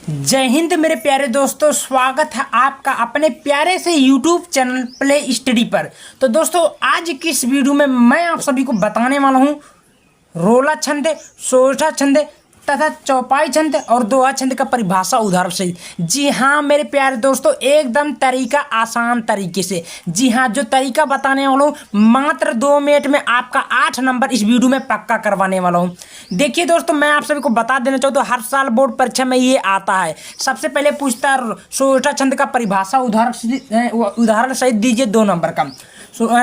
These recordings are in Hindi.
जय हिंद मेरे प्यारे दोस्तों, स्वागत है आपका अपने प्यारे से YouTube चैनल प्ले स्टडी पर। तो दोस्तों, आज की इस वीडियो में मैं आप सभी को बताने वाला हूँ रोला छंद, सोरठा छंद तथा चौपाई छंद और दोहा छंद का परिभाषा उदाहरण से। जी हाँ मेरे प्यारे दोस्तों, एकदम तरीका आसान तरीके से। जी हाँ, जो तरीका बताने वाला हूँ मात्र 2 मिनट में आपका 8 नंबर इस वीडियो में पक्का करवाने वाला हूँ। देखिए दोस्तों, मैं आप सभी को बता देना चाहूँ तो हर साल बोर्ड परीक्षा में ये आता है। सबसे पहले पूछता है सोरठा छंद का परिभाषा उदाहरण सहित दीजिए 2 नंबर का।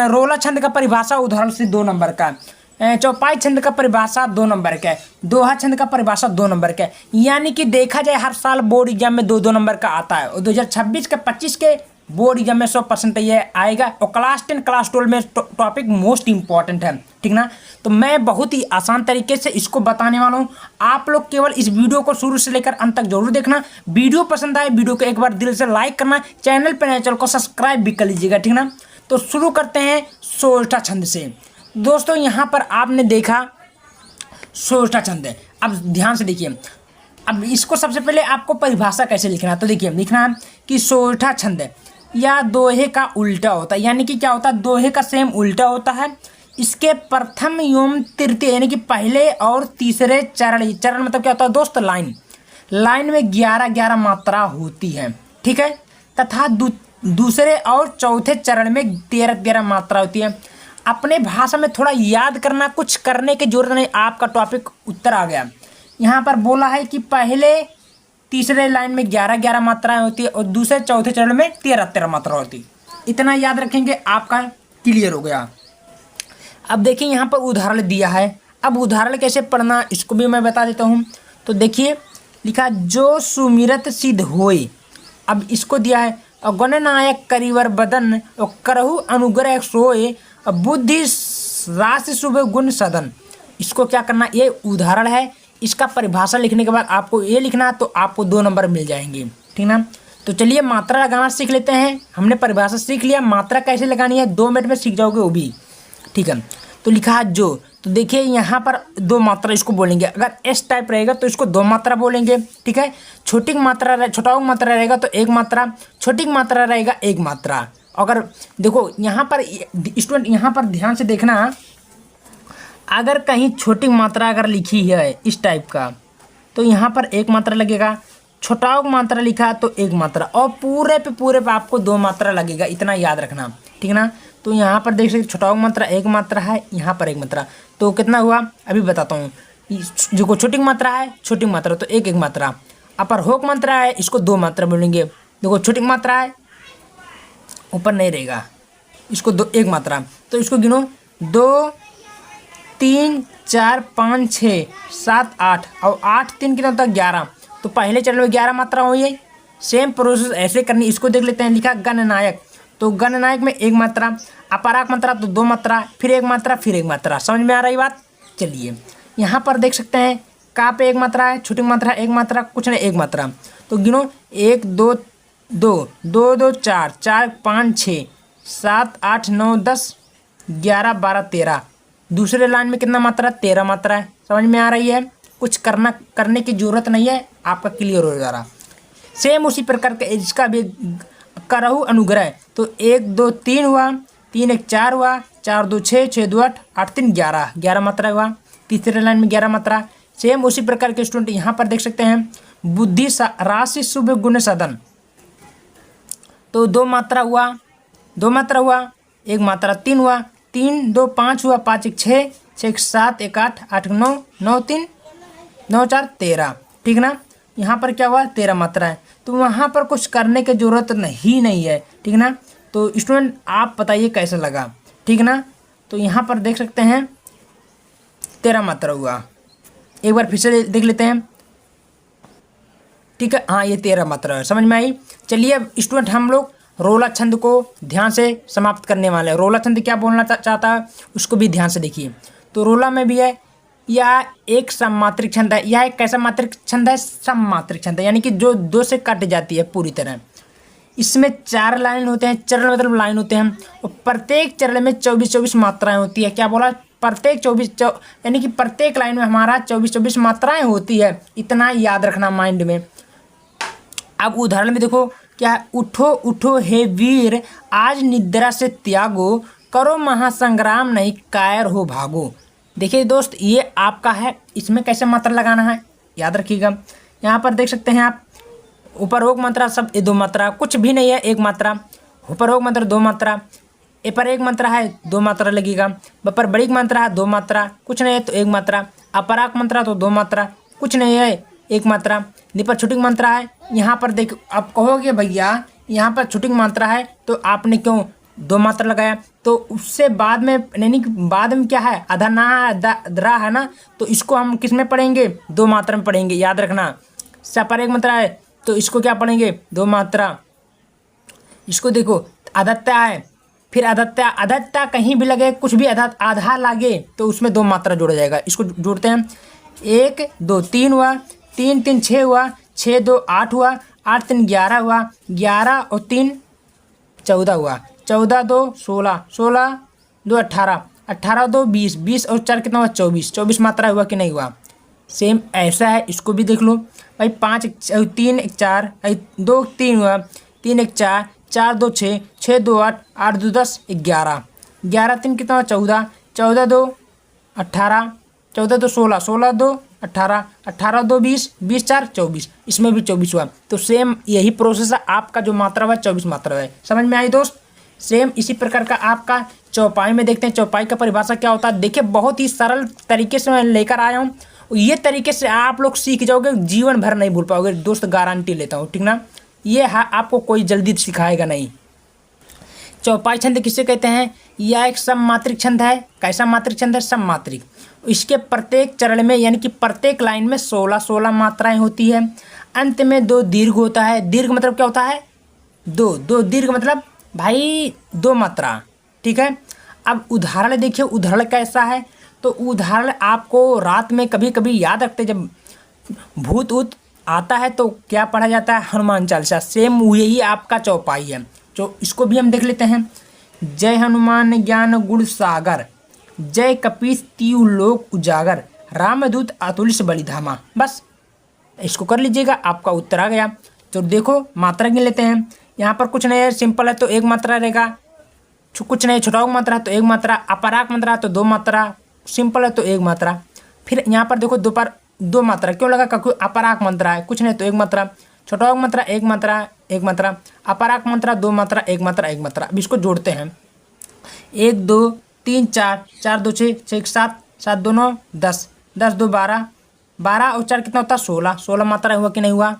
रोला छंद का परिभाषा उदाहरण से 2 नंबर का। चौपाई छंद का परिभाषा 2 नंबर का है। दोहा छंद का परिभाषा 2 नंबर का है। यानी कि देखा जाए हर साल बोर्ड एग्जाम में 2-2 नंबर का आता है और 2026 के 25 के बोर्ड एग्जाम में 100% ये आएगा। और क्लास 10 क्लास 12 में टॉपिक मोस्ट इंपॉर्टेंट है, ठीक ना। तो मैं बहुत ही आसान तरीके से इसको बताने वाला हूँ। आप लोग केवल इस वीडियो को शुरू से लेकर अंत तक जरूर देखना। वीडियो पसंद आए वीडियो को एक बार दिल से लाइक करना, चैनल पर नए चैनल को सब्सक्राइब भी कर लीजिएगा, ठीक ना। तो शुरू करते हैं सोरठा छंद से। दोस्तों, यहाँ पर आपने देखा सोरठा छंद है। अब ध्यान से देखिए, अब इसको सबसे पहले आपको परिभाषा कैसे लिखना है तो देखिए, लिखना है कि सोरठा छंद या दोहे का उल्टा होता है। यानी कि क्या होता है, दोहे का सेम उल्टा होता है। इसके प्रथम एवं तृतीय यानी कि पहले और तीसरे चरण मतलब क्या होता है दोस्त, लाइन में 11-11 मात्रा होती है, ठीक है। तथा दूसरे और चौथे चरण में 13-13 मात्रा होती है। अपने भाषा में थोड़ा याद करना, कुछ करने की जरूरत नहीं, आपका टॉपिक उत्तर आ गया। यहाँ पर बोला है कि पहले तीसरे लाइन में 11-11 मात्राएं होती है और दूसरे चौथे चरण में 13-13 मात्रा होती है। इतना याद रखेंगे, आपका क्लियर हो गया। अब देखिए, यहाँ पर उदाहरण दिया है। अब उदाहरण कैसे पढ़ना इसको भी मैं बता देता हूँ। तो देखिए, लिखा जो सुमिरत सिद्ध होए। अब इसको दिया है, और गणनायक करिवर बदन और करहु अनुग्रह सोए, बुद्धि राशि शुभ गुण सदन। इसको क्या करना, ये उदाहरण है। इसका परिभाषा लिखने के बाद आपको ये लिखना, तो आपको 2 नंबर मिल जाएंगे, ठीक ना। तो चलिए मात्रा लगाना सीख लेते हैं। हमने परिभाषा सीख लिया, मात्रा कैसे लगानी है 2 मिनट में सीख जाओगे वो भी, ठीक है। तो लिखा है जो, तो देखिए यहाँ पर 2 मात्रा इसको बोलेंगे। अगर एस टाइप रहेगा तो इसको 2 मात्रा बोलेंगे, ठीक है। छोटा मात्रा रहेगा तो 1 मात्रा, छोटी मात्रा रहेगा 1 मात्रा। अगर देखो यहाँ पर स्टूडेंट, यहाँ पर ध्यान से देखना, अगर कहीं छोटी मात्रा अगर लिखी है इस टाइप का तो यहाँ पर 1 मात्रा लगेगा। छोटा मात्रा लिखा तो 1 मात्रा, और पूरे पे आपको 2 मात्रा लगेगा। इतना याद रखना, ठीक ना। तो यहाँ पर देख सकते छोटा मात्रा 1 मात्रा है, यहाँ पर 1 मात्रा, तो कितना हुआ अभी बताता हूँ। जो छोटी मात्रा है, छोटी मात्रा तो 1 मात्रा। अपर होक मात्रा है, इसको 2 मात्रा बोलेंगे। देखो छोटी मात्रा है, ऊपर नहीं रहेगा, इसको 1 मात्रा। तो इसको गिनो, 2 3 4 5 6 7 8 और 8 3 कितना होता है 11। तो पहले चरण में 11 मात्रा हुई है। सेम प्रोसेस ऐसे करनी। इसको देख लेते हैं, लिखा गणनायक, तो गणनायक में 1 मात्रा, अपराक मात्रा तो 2 मात्रा, फिर 1 मात्रा, फिर 1 मात्रा। समझ में आ रही बात। चलिए यहाँ पर देख सकते हैं, का पे 1 मात्रा है, छोटी मात्रा 1 मात्रा, कुछ नहीं 1 मात्रा। तो गिनो 1 2 2 2 2 4 4 5 6 7 8 9 10 11 12 13। दूसरे लाइन में कितना मात्रा, 13 मात्रा है। समझ में आ रही है। कुछ करने की जरूरत नहीं है, आपका क्लियर हो जा रहा। सेम उसी प्रकार का इसका भी करहु अनुग्रह, तो 1 2 3 हुआ, 3 1 4 हुआ, 4 2 6 6 2 8 8 3 11 मात्रा हुआ। तीसरे लाइन में 11 मात्रा। सेम उसी प्रकार के स्टूडेंट यहाँ पर देख सकते हैं, बुद्धि राशि शुभ गुण सदन, तो 2 मात्रा हुआ, 2 मात्रा हुआ, 1 मात्रा 3 हुआ, 3 2 5 हुआ, 5 1 6 6 1 7 1 8 8 9 9 3 9 4 13, ठीक ना। यहाँ पर क्या हुआ, 13 मात्रा है। तो वहाँ पर कुछ करने की जरूरत नहीं है, ठीक ना। तो स्टूडेंट आप बताइए कैसा लगा, ठीक ना। तो यहाँ पर देख सकते हैं 13 मात्रा हुआ। एक बार फिर से देख लेते हैं, ठीक है। हाँ, ये 13 मात्रा है। समझ में आई। चलिए स्टूडेंट, हम लोग रोला छंद को ध्यान से समाप्त करने वाले हैं। रोला छंद क्या बोलना चाहता है उसको भी ध्यान से देखिए। तो रोला में भी है, यह एक सममात्रिक छंद है। यह एक कैसा मात्रिक छंद है, सममात्रिक छंद है, यानी कि जो 2 से कट जाती है पूरी तरह। इसमें 4 लाइन होते हैं, चरण मतलब लाइन होते हैं, और प्रत्येक चरण में 24-24 मात्राएं होती है। क्या बोला, प्रत्येक 24 यानी कि प्रत्येक लाइन में हमारा 24-24 मात्राएं होती है। इतना याद रखना माइंड में। अब उदाहरण में देखो क्या है, उठो उठो हे वीर आज निद्रा से त्यागो, करो महासंग्राम नहीं कायर हो भागो। देखिए दोस्त, ये आपका है, इसमें कैसे मात्रा लगाना है याद रखिएगा। यहाँ पर देख सकते हैं आप, उपरोक्त मात्रा सब ये दो मात्रा, कुछ भी नहीं है एक मात्रा, उपरोक्त मात्रा दो मात्रा, ए पर एक मात्रा है दो मात्रा लगेगा, ब पर बड़ी मात्रा है दो मात्रा, कुछ नहीं है तो एक मात्रा, अपराक मात्रा तो दो मात्रा, कुछ नहीं है एक मात्रा, नि पर छोटी मात्रा है। यहाँ पर देख, आप कहोगे भैया यहाँ पर छोटी मात्रा है तो आपने क्यों दो मात्रा लगाया, तो उससे बाद में यानी कि बाद में क्या है, अधना द्रा है ना, तो इसको हम किस में पढ़ेंगे, दो मात्रा में पढ़ेंगे, याद रखना। स पर एक मात्रा है तो इसको क्या पढ़ेंगे, दो मात्रा। इसको देखो आदत्या है, फिर आदत्या, आदत्या कहीं भी लगे, कुछ भी आधा लागे तो उसमें दो मात्रा जोड़ा जाएगा। इसको जोड़ते हैं, 1 2 3 हुआ, 3 3 6 हुआ, 6 2 8 हुआ, 8 3 11 हुआ, 11 और 3 14 हुआ, 14 2 16, 16 2 18, 18 2 20, 20 और 4 कितना हुआ, 24, 24 मात्रा हुआ कि नहीं हुआ। सेम ऐसा है, इसको भी देख लो भाई, 5 3 1 4, 2 3 हुआ, 3 1 4, 4 2 6, 6 2 8, 8 2 10, 11, 11 3 कितना हुआ, 14, 14 2 18, 14 2 16, 16 2 18, 18 2 20, 20 4 24, इसमें भी 24 हुआ। तो सेम यही प्रोसेस है, आपका जो मात्रा हुआ 24 मात्रा है। समझ में आई दोस्त। सेम इसी प्रकार का आपका चौपाई में देखते हैं, चौपाई का परिभाषा क्या होता है। देखिए बहुत ही सरल तरीके से मैं लेकर आया हूँ, ये तरीके से आप लोग सीख जाओगे, जीवन भर नहीं भूल पाओगे दोस्त, गारंटी लेता हूँ, ठीक ना। ये आपको कोई जल्दी सिखाएगा नहीं। चौपाई छंद किसे कहते हैं, यह एक सममात्रिक छंद है। कैसा मात्रिक छंद है, सममात्रिक। इसके प्रत्येक चरण में यानी कि प्रत्येक लाइन में 16 मात्राएं होती है। अंत में 2 दीर्घ होता है। दीर्घ मतलब क्या होता है, दो दीर्घ मतलब भाई 2 मात्रा, ठीक है। अब उदाहरण देखिए, उदाहरण कैसा है, तो उदाहरण आपको रात में कभी कभी याद रखते, जब भूत ऊत आता है तो क्या पढ़ा जाता है, हनुमान चालीसा। सेम यही आपका चौपाई है, जो इसको भी हम देख लेते हैं। जय हनुमान ज्ञान गुण सागर, जय कपीस तीउ लोक उजागर, रामदूत अतुलित बलिधामा। बस इसको कर लीजिएगा, आपका उत्तर आ गया। तो देखो मात्रा गिन लेते हैं। यहाँ पर कुछ नहीं है, सिंपल है तो एक मात्रा रहेगा, कुछ नहीं छोटा मात्रा तो एक मात्रा, अपराक मात्रा तो 2 मात्रा, सिंपल है तो एक मात्रा। फिर यहाँ पर देखो दो मात्रा क्यों लगा, क्योंकि अपराक मात्रा है, कुछ नहीं तो एक मात्रा, छोटा मात्रा एक मात्रा, एक मात्रा, अपराक मात्रा 2 मात्रा, एक मात्रा, एक मात्रा। अब इसको जोड़ते हैं, 1 2 3 4, 4 2 6, 6 1 7, 7 2 9 10, 10 2 12, 12 और 4 कितना होता है, 16, 16 मात्रा हुआ कि नहीं हुआ।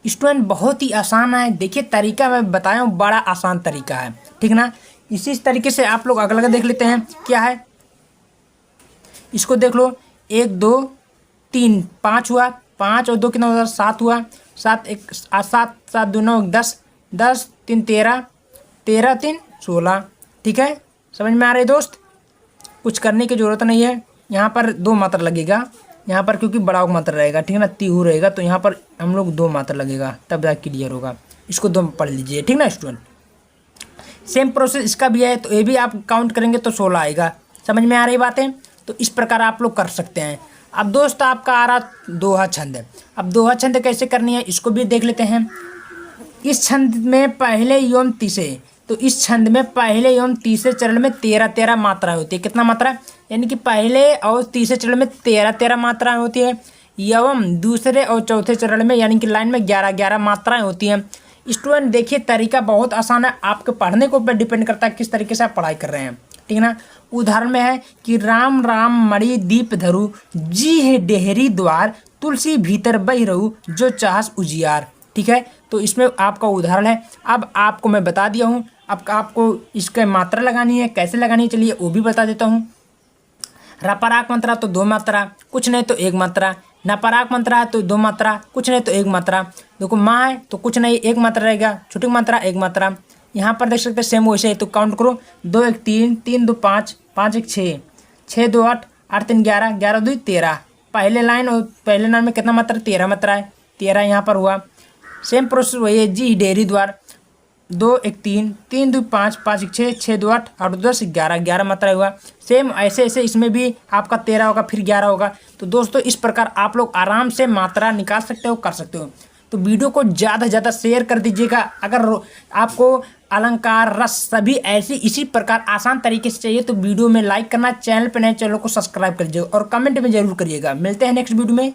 स्टूडेंट बहुत ही आसान है, देखिए तरीका मैं बताया हूँ, बड़ा आसान तरीका है, ठीक ना। इसी तरीके से आप लोग अगला देख लेते हैं क्या है, इसको देख लो। 1 2 3 5 हुआ, 5 और 2 कितना हुआ, 7 हुआ, 7 1 7, 7 2 9 10, 10 3 13, 13 3 16, ठीक है। समझ में आ रही दोस्त, कुछ करने की ज़रूरत नहीं है। यहाँ पर 2 मात्रा लगेगा, यहाँ पर क्योंकि बड़ा मात्रा रहेगा, ठीक है ना, तीहू रहेगा, तो यहाँ पर हम लोग 2 मात्रा लगेगा, तब जाके क्लियर होगा। इसको 2 पढ़ लीजिए, ठीक ना स्टूडेंट। सेम प्रोसेस इसका भी है, तो ये भी आप काउंट करेंगे तो 16 आएगा। समझ में आ रही बातें, तो इस प्रकार आप लोग कर सकते हैं। अब दोस्त आपका आ रहा दोहा छंद है। अब दोहा छंद कैसे करनी है, इसको भी देख लेते हैं। इस छंद में पहले एवं तीसरे, तो इस छंद में पहले एवं तीसरे चरण में 13 मात्राएं होती है। कितना मात्रा, यानी कि पहले और तीसरे चरण में 13 मात्राएं होती है, एवं दूसरे और चौथे चरण में यानी कि लाइन में 11 मात्राएं होती हैं। स्टूडेंट देखिए तरीका बहुत आसान है, आपके पढ़ने के ऊपर डिपेंड करता है किस तरीके से आप पढ़ाई कर रहे हैं, ठीक है ना। उदाहरण में है कि राम राम मणि दीप धरु, जी है डेहरी द्वार, तुलसी भीतर बह रहू, जो चाहस उजियार, ठीक है। तो इसमें आपका उदाहरण है। अब आपको मैं बता दिया हूँ, अब आपको इसके मात्रा लगानी है, कैसे लगानी है चलिए वो भी बता देता हूँ। रपराक मात्रा तो 2 मात्रा, कुछ नहीं तो 1 मात्रा। नपराक मात्रा है तो 2 मात्रा, कुछ नहीं तो 1 मात्रा। देखो माँ है तो कुछ नहीं 1 मात्रा रहेगा, छोटी मात्रा 1 मात्रा। यहाँ पर देख सकते हैं सेम वैसे है, तो काउंट करो, 2 1 3, 3 2 5, 5 1 6, 6 2 8, 8 3 11, 11 2 13। पहले लाइन और पहले लाइन में कितना मात्रा, 13 मात्रा है, 13 यहाँ पर हुआ। सेम प्रोसेस वही है, जी डेयरी द्वार, 2 1 3, 3 2 5, 5 1 6, 6 2 8, 8 2 10, 11 मात्रा हुआ। सेम ऐसे ऐसे इसमें भी आपका 13 होगा, फिर 11 होगा। तो दोस्तों इस प्रकार आप लोग आराम से मात्रा निकाल सकते हो, कर सकते हो। तो वीडियो को ज़्यादा से ज़्यादा शेयर कर दीजिएगा। अगर आपको अलंकार रस सभी ऐसी इसी प्रकार आसान तरीके से चाहिए तो वीडियो में लाइक करना, चैनल पर नए चैनल को सब्सक्राइब कर दीजिएगा और कमेंट में जरूर करिएगा। मिलते हैं नेक्स्ट वीडियो में।